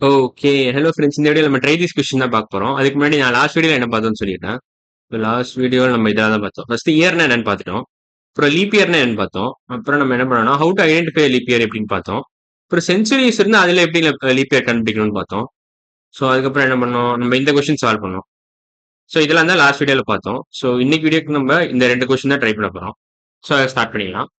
Okay. Hello friends. இந்த வீடியோல நம்ம ட்ரை திஸ் கொஸ்டின் தான் பார்க்க போறோம். அதுக்கு முன்னாடி நான் லாஸ்ட் வீடியோல என்ன பார்த்தோம்னு சொல்லிடுறேன். லாஸ்ட் வீடியோல நம்ம இதா தான் பார்த்தோம். ஃபர்ஸ்ட் இயர்னா என்னன்னு பார்த்துட்டோம். அப்புறம் லீப் இயர்னா என்னன்னு பார்த்தோம். அப்புறம் நம்ம என்ன பண்ணோம்னா, how to identify leap year எப்படின்னு பார்த்தோம். அப்புறம் சென்ச்சுரிஸ் இருந்தா அதுல எப்படி லீப் இயர் கண்டுபிடிக்கணும்னு பார்த்தோம். ஸோ அதுக்கப்புறம் என்ன பண்ணோம், நம்ம இந்த கொஸ்டின் சால்வ் பண்ணோம். ஸோ இதெல்லாம் தான் லாஸ்ட் வீடியோல பார்த்தோம். ஸோ இன்னைக்கு வீடியோக்கு நம்ம இந்த 2 கொஸ்டின் தான் ட்ரை பண்ண போறோம். ஸோ அதை ஸ்டார்ட் பண்ணிடலாம்.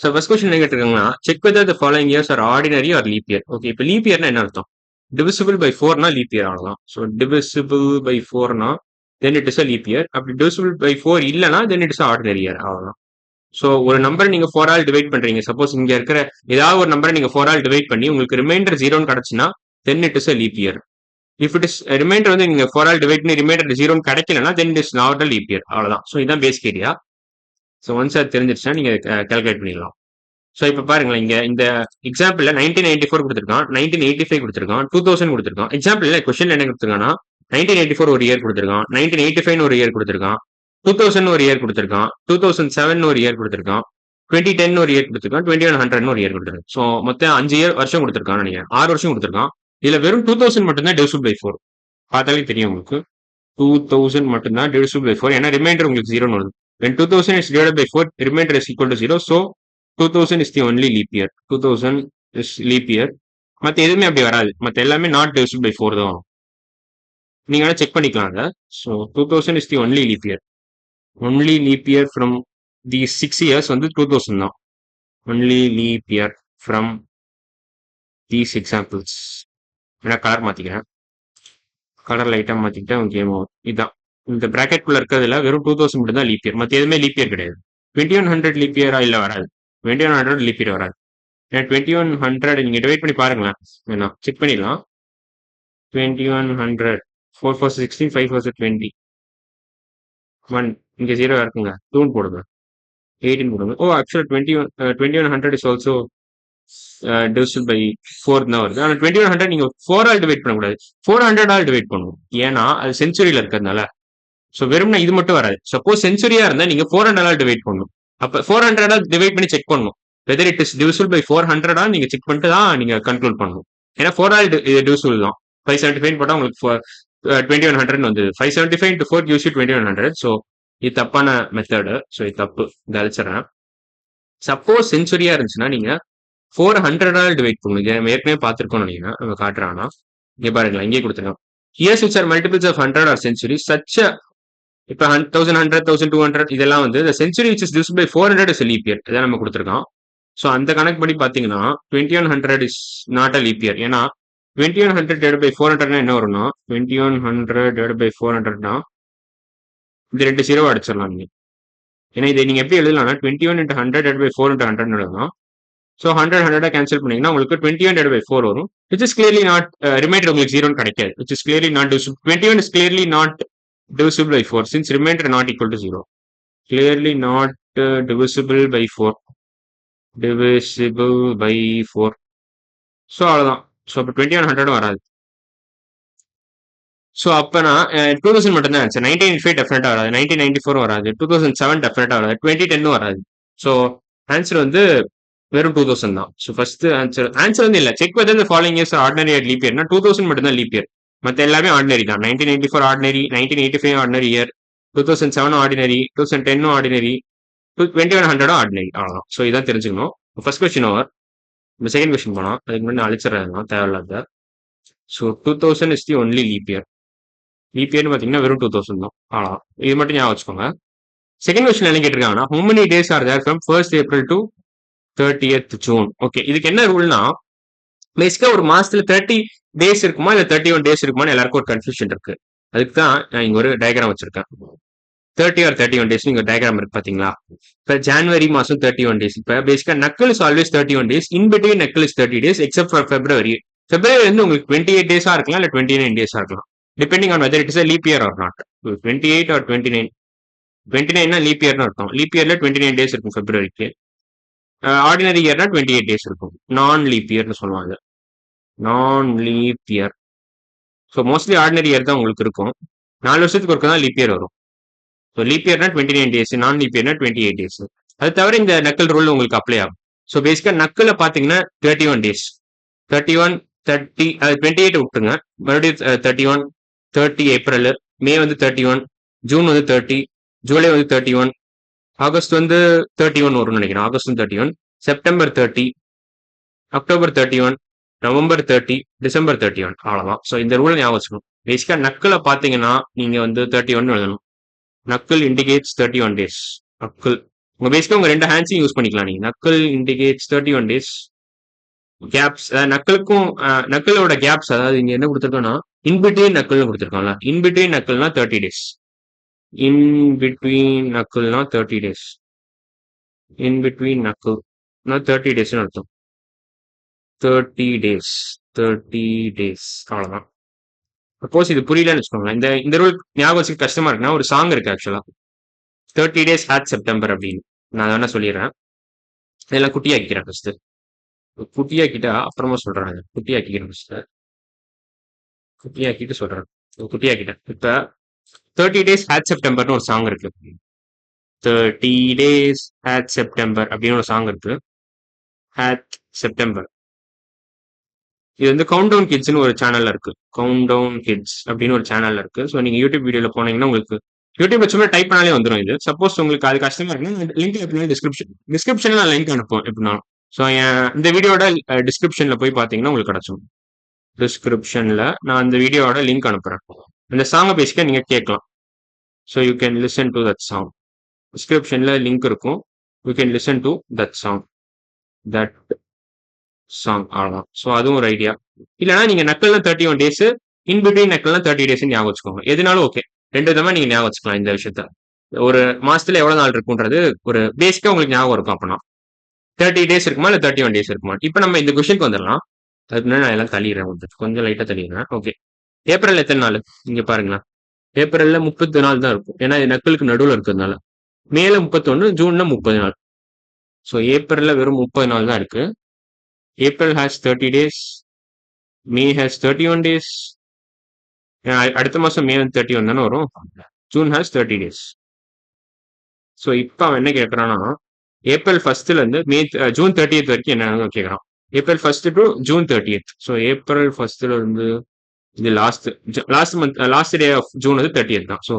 ஸோ ஃபர்ஸ்ட் கொஸ்டின் என்ன கேட்டிருக்காங்கன்னா, check whether the following years are ordinary or leap year. Okay, இப்போ லீப் இயர்னா என்ன அர்த்தம்? டிவிசிபிள் பை 4னா லீப் இயர் அவ்வளவுதான். ஸோ டிவிசிபிள் பை 4னா then it is a leap year. அப்படி டிவிசிபிள் பை 4 இல்லைனா then it is ordinary year அவ்வளவுதான். So ஒரு நம்பரை நீங்க 4 ஆல் டிவைட் பண்றீங்க. சப்போஸ் இங்க இருக்கிற ஏதாவது ஒரு நம்பரை நீங்க 4 ஆல் டிவைட் பண்ணி உங்களுக்கு ரிமைண்டர் 0 கிடைச்சுன்னா then it is a leap year. If it is remainder வந்து நீங்க 4 ஆல் டிவைட் பண்ணி ரிமைண்டர் 0 கிடைக்கலன்னா then it is not a leap year அவ்வளவுதான். ஸோ இதான் பேசிக் ஏரியா. ஸோ ஒன்ஸ் அது தெரிஞ்சிருச்சுன்னா நீங்க கால்குலேட் பண்ணிடலாம். ஸோ இப்போ பாருங்களேன், இங்க இந்த எக்ஸாம்பிள்ல 1994 கொடுத்துருக்கான், 1985 கொடுத்துருக்கான், 2000 கொடுத்துருக்கான். எக்ஸாம்பிள்ல கொஸ்டின் என்ன கொடுத்துருக்கான்னா 1984 ஒரு இயர் கொடுத்துருக்கான், 1985 ஒரு இயர் கொடுத்துருக்கான், 2000 ஒரு இயர் கொடுத்துருக்கான், 2007 ஒரு இயர் கொடுத்துருக்கான், 2010 ஒரு இயர் கொடுத்துருக்கான், 2100 ஒரு இயர் கொடுத்துருக்கான். ஸோ மொத்தம் 5 இயர் வருஷம் கொடுத்துருக்கான் நினைக்கிறேன், 6 வருஷம் கொடுத்துருக்கான். இதுல வெறும் 2000 மட்டும்தான் டிவிசிபிள் பை 4. பார்த்தாலே தெரியும் உங்களுக்கு, 2000 மட்டும்தான் டிவிசிபிள் பை 4. ஏன்னா ரிமைண்டர் உங்களுக்கு 0 வருது. When 2000 is divided by 4, remainder is equal to 0. So 2000 is the only leap year. 2000 is leap year. மற்ற எதுவுமே அப்படி வராது. மற்ற எல்லாமே நாட் டிவிசிபிள் பை 4 தான் வரும். நீங்க வேணா செக் பண்ணிக்கலாம் அதை. So 2000 is the only leap year. Only leap year from the 6 years வந்து 2000 தான். Only leap year from these examples. நான் கலர் மாத்திக்கிறேன். கலர் லைட்டா மாத்திக்கிட்டா கேம் ஆகும். இதுதான் இந்த பிராக்கெட் குள்ள இருக்கிறதுல வெறும் 2000 மட்டும் தான் லீப் இயர். மற்ற எதுவுமே லீப் இயர் கிடையாது. 2100 லீப் இயரா இல்ல வராது. 2100 லீப் இயர் வராது. 2100 நீங்க டிவைட் பண்ணி பாருங்களேன், வேணா செக் பண்ணிடலாம். 2100 4 4 16 5 4 20 1 இங்க 0 இருக்குங்க. 2 போடுங்க, 18 போடுங்க. ஓ ஆக்சுவலா 2100 இஸ் ஆல்சோ டிவிசிபிள் பை 4 தான் வருது. ஆனா 2100 நீங்க 4 ஆல் டிவைட் பண்ணக்கூடாது, 400 ஆல் டிவைட் பண்ணணும். ஏன்னா அது செஞ்சுரியில இருக்கிறதுனால. ஸோ வெறும்னா இது மட்டும் வராது. சப்போஸ் செஞ்சுரியா இருந்தா நீங்க 400 ஆல் டிவைட் பண்ணணும். அப்ப 400 ஆல் டிவைட் பண்ணி செக் பண்ணணும் whether it is divisible by 400 நீங்க செக் பண்ணிட்டு தான் நீங்க கன்க்ளூட் பண்ணணும். ஏன்னா 4 ஆல் டிவிசிபிள் தான். 575 போட்டா உங்களுக்கு 2100 வந்து 575 into 4 gives you 2100. ஸோ இது தப்பான மெத்தடு. ஸோ இது தப்பு, இதை அழிச்சிடறேன். சப்போஸ் செஞ்சுரியா இருந்துச்சுன்னா நீங்க 400 ஆல் டிவைட் பண்ணணும். இதை நம்ம ஏற்கனவே பார்த்துருக்கோம் நினைக்கிறேன். நம்ம காட்டுறாங்கன்னா இங்க பாருங்களேன், இங்கே கொடுத்துருக்கோம். Years which are multiples of 100 or centuries, such a இப்ப 1100 1200 இதெல்லாம் வந்து the century which is divisible by 400 is a leap year. இதான் நம்ம கொடுத்துருக்கோம். ஸோ அந்த கணக்கு படி பாத்தீங்கன்னா 2100 is not a leap year. ஏன்னா 2100 divided by 400 என்ன வரும்னா 2100 divided by 400 இது 2 0 அடிச்சிடலாம் நீங்க. ஏன்னா இதை நீங்க எப்படி எழுதலாம்னா 21 into 100 divided by 4 into 100 எழுதலாம். ஸோ 100 100 கேன்சல் பண்ணீங்கன்னா உங்களுக்கு 21 divided by 4 வரும். which is clearly not reminder உங்களுக்கு 0 கிடைக்காது. which is clearly not divisible. 21 is clearly not divisible by 4 since remainder not equal to 0. Clearly not divisible by 4. Divisible by 4. So அவ்வளோதான். So அப்போ 2100 வராது. So அப்போ நான் 2000 மட்டும்தான் answer. 1985 டெஃபினட்டா வராது, 1994 வராது, 2007 டெஃபினட்டா வராது, 2010 வராது. ஸோ ஆன்சர் வந்து வெறும் 2000 தான். ஸோ ஃபர்ஸ்ட் ஆன்சர் வந்து இல்லை. Check whether the following years ordinary at leap இயர்னா 2000 மட்டும்தான் லீப் இயர். மற்ற எல்லாமே ஆர்டினரி தான். 1994 ordinary, 1985 ordinary year, 2007 ordinary, 2010 ordinary, 2100 ordinary. அவ்வளோதான். ஸோ இதான் தெரிஞ்சுக்கணும். First question over. நம்ம செகண்ட் கொஸ்டின் போனோம். அதுக்கு முன்னாடி அழிச்சிடறதுனா தேவையில்லாத. So 2000 is the only leap year. Leap இயர்னு பார்த்தீங்கன்னா வெறும் 2000 தான். அவ்வளோதான். இது மட்டும் ஞாபகம் வச்சுக்கோங்க. செகண்ட் கொஸ்டின் என்ன கேட்டிருக்காங்கன்னா, how many days are there from 1st April to 30th June? Okay, இதுக்கு என்ன ரூல்னா பேசிக்கா ஒரு மாசத்துல 30 டேஸ் இருக்குமா இல்ல 31 டேஸ் இருக்குமான்னு எல்லாருக்கும் ஒரு கன்ஃபியூஷன் இருக்கு. அதுக்கு தான் நான் இங்க ஒரு டயக்ராம் வச்சிருக்கேன். 30 or 31 டேஸ் இங்க டயக்ராம் இருக்கு பாத்தீங்களா. இப்ப ஜனவரி மாசம் 31 டேஸ். இப்ப பேசிக்கா knuckle is always 31 days. In between knuckle is 30 days except for February. February வந்து உங்களுக்கு 28 டேஸா இருக்கலாம் இல்ல 29 டேஸா இருக்கலாம். Depending on whether it is leap year or not. 28 or 29. 29னா லீப் இயர்னு அர்த்தம். லீப் இயர்ல 29 டேஸ் இருக்கும் பிப்ரவரிக்கு. ஆர்டினரி இயர்னா 28 டேஸ் இருக்கும். நான் லீப் இயர்னு சொல்லுவாங்க. நான் leap year. So mostly ordinary year தான் உங்களுக்கு இருக்கும். 4 வருஷத்துக்கு ஒருக்க தான் லீப் இயர் வரும். ஸோ லீப் இயர்னா 29 டேஸ், நான் லீப் இயர்னா 28 டேஸ். அது தவிர இந்த நக்கல் ரூல் உங்களுக்கு அப்ளை ஆகும். ஸோ பேசிக்கா நக்கல பாத்தீங்கன்னா 31 டேஸ், 31 28 விட்டுருங்க. மறுபடியும் 31, 30 ஏப்ரல், மே வந்து 31, ஜூன் வந்து 30, ஜூலை வந்து 31, ஆகஸ்ட் வந்து 31 வரும்னு நினைக்கிறேன். August 31, September 30, October 31, November 30, December 31. அவ்வளவுதான். ஸோ இந்த ரூல் ஞாபகம் வச்சுக்கணும். பேசிக்கா நக்கில் பார்த்தீங்கன்னா நீங்க வந்து 31 எழுதணும். Knuckle indicates 31 days. நக்கிள் உங்க பேசிக்கா உங்க ரெண்டு ஹேண்ட்ஸையும் யூஸ் பண்ணிக்கலாம் நீங்க. Knuckle indicates 31 days. கேப்ஸ் நக்கிளுக்கும் நக்கிளோட கேப்ஸ், அதாவது இங்க என்ன கொடுத்துருக்கோம்னா இன்பிட்வீன் நக்கிள்னு கொடுத்துருக்கோம்ல. இன்பிட்வீன் நக்கிள்னா 30 டேஸ். இன் பிட்வீன் நக்கிள்னா 30 டேஸ். இன் பிட்வீன் நக்கிள்னா 30 டேஸ்னு அர்த்தம். 30 டேஸ். 30 டேஸ். அவ்வளவுதான். சப்போஸ் இது புரியலன்னு வச்சுக்கோங்களேன். இந்த ரூல் ஞாபகம் வச்சுக்க கஷ்டமா இருக்குன்னா ஒரு சாங் இருக்கு ஆக்சுவலா, 30 days at செப்டம்பர் அப்படின்னு. நான் வேணா சொல்லிடுறேன். இதெல்லாம் குட்டியாக்கிக்கிறேன் ஃபர்ஸ்ட். குட்டியாக்கிட்டா அப்புறமா சொல்றேன். குட்டியாக்கிக்கிறேன் ஃபர்ஸ்ட். குட்டியாக்கிட்டு சொல்றேன். குட்டியாக்கிட்டேன். இப்ப 30 days at செப்டம்பர்னு ஒரு சாங் இருக்கு. 30 days at செப்டம்பர் அப்படின்னு ஒரு சாங் இருக்கு. at September. இது வந்து கவுண்ட் டவுன் கிட்ஸ்னு ஒரு சேனல்ல இருக்கு. கவுண்ட் டவுன் கிட்ஸ் அப்படின்னு ஒரு சேனல்ல இருக்கு. ஸோ நீங்க யூடியூப் வீடியோல போனீங்கன்னா உங்களுக்கு யூடியூப்ல சும்மா டைப் பண்ணாலே வந்துடும் இது. சப்போஸ் உங்களுக்கு அது கஷ்டமா இருக்குன்னா லிங்க் எப்படின்னா டிஸ்கிரிப்ஷன்ல நான் லிங்க் அனுப்பும் எப்படினாலும். ஸோ இந்த வீடியோட டிஸ்கிரிப்ஷன்ல போய் பார்த்தீங்கன்னா உங்களுக்கு கிடைச்சிடும். டிஸ்கிரிப்ஷன்ல நான் இந்த வீடியோட லிங்க் அனுப்புறேன். அந்த சாங்கை பேசிக்க நீங்க கேட்கலாம். So you can listen to that song. டிஸ்கிரிப்ஷன்ல லிங்க் இருக்கும். You can listen to that song. That song அவ்வளோதான். ஸோ அதுவும் ஒரு ஐடியா. இல்லைன்னா நீங்க நக்கல்ல 31 டேஸ், இன்பிட்வீன் நக்கல்ல 30 டேஸ் ஞாபகம் வச்சுக்கோங்க. எதுனாலும் ஓகே. ரெண்டு விதமா நீங்க ஞாபகம் வச்சுக்கலாம் இந்த விஷயத்த. ஒரு மாசத்துல எவ்வளவு நாள் இருக்குன்றது ஒரு பேசிக்கா உங்களுக்கு ஞாபகம் இருக்கும். அப்பனா 30 டேஸ் இருக்குமா இல்ல 31 டேஸ் இருக்குமா? இப்ப நம்ம இந்த கொஸ்டினுக்கு வந்துடலாம். அதுக்கு முன்னாடி நான் எல்லாம் தள்ளிடுறேன், கொஞ்சம் லைட்டா தள்ளிடுறேன். ஓகே, ஏப்ரல் எத்தனை நாள் இங்க பாருங்களேன். ஏப்ரல்ல 30 நாள் தான் இருக்கும், ஏன்னா இது நக்கலுக்கு நடுவில் இருக்கிறதுனால. மேல 31, ஜூன்ல 30 நாள். ஸோ ஏப்ரல்ல வெறும் 30 நாள் தான் இருக்கு. April has 30 days, May has 31 days. அடுத்த மாசம் மே வந்து 31 தானே வரும். June has 30 days. ஸோ இப்போ அவன் என்ன கேட்கறான்னா ஏப்ரல் 1ல இருந்து ஜூன் 30th வரைக்கும் என்ன கேட்கறான். April 1 to June 30th. So April 1ல இருந்து இது லாஸ்ட் டே ஆஃப் ஜூன் வந்து 30th தான். ஸோ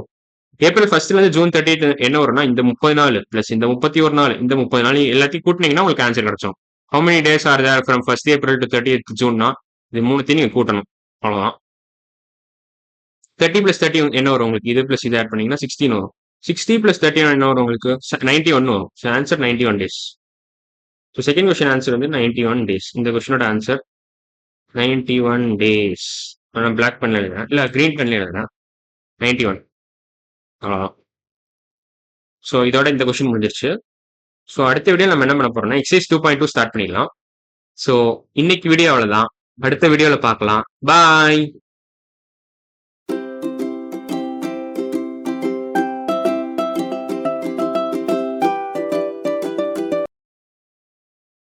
ஏப்ரல் 1ல இருந்து ஜூன் 30th என்ன வரும்னா இந்த 30 நாள் பிளஸ் இந்த 31 நாள், இந்த 30 நாள் எல்லாத்தையும் கூட்டினீங்கன்னா உங்களுக்கு ஆன்சர் கிடைச்சோம். How many days are there from 1st April to 30th ஜூன்னா இது மூணுத்தையும் நீங்க கூட்டணும். அவ்வளவுதான். 30 + 30 என்ன வரும் உங்களுக்கு? இது பிளஸ் இது ஆட் பண்ணீங்கன்னா 16 வரும். 60 + 31 என்ன வரும் உங்களுக்கு? 91 வரும். So answer 91 days. So second question answer வந்து 91 days. இந்த கொஸ்டினோட ஆன்சர் 91 days. நான் பிளாக் பண்ணல எழுதுறேன், இல்ல கிரீன் பண்ணல எழுதுறேன். 91. அவ்வளோதான். ஸோ இதோட இந்த கொஸ்டின் முடிஞ்சிருச்சு. ஸோ அடுத்த வீடியோ நம்ம என்ன பண்ண போறோம்னா எக்ஸசைஸ் 2.2 ஸ்டார்ட் பண்ணிடலாம். ஸோ இன்னைக்கு வீடியோ அவ்வளோதான். அடுத்த வீடியோவில் பார்க்கலாம். பாய்.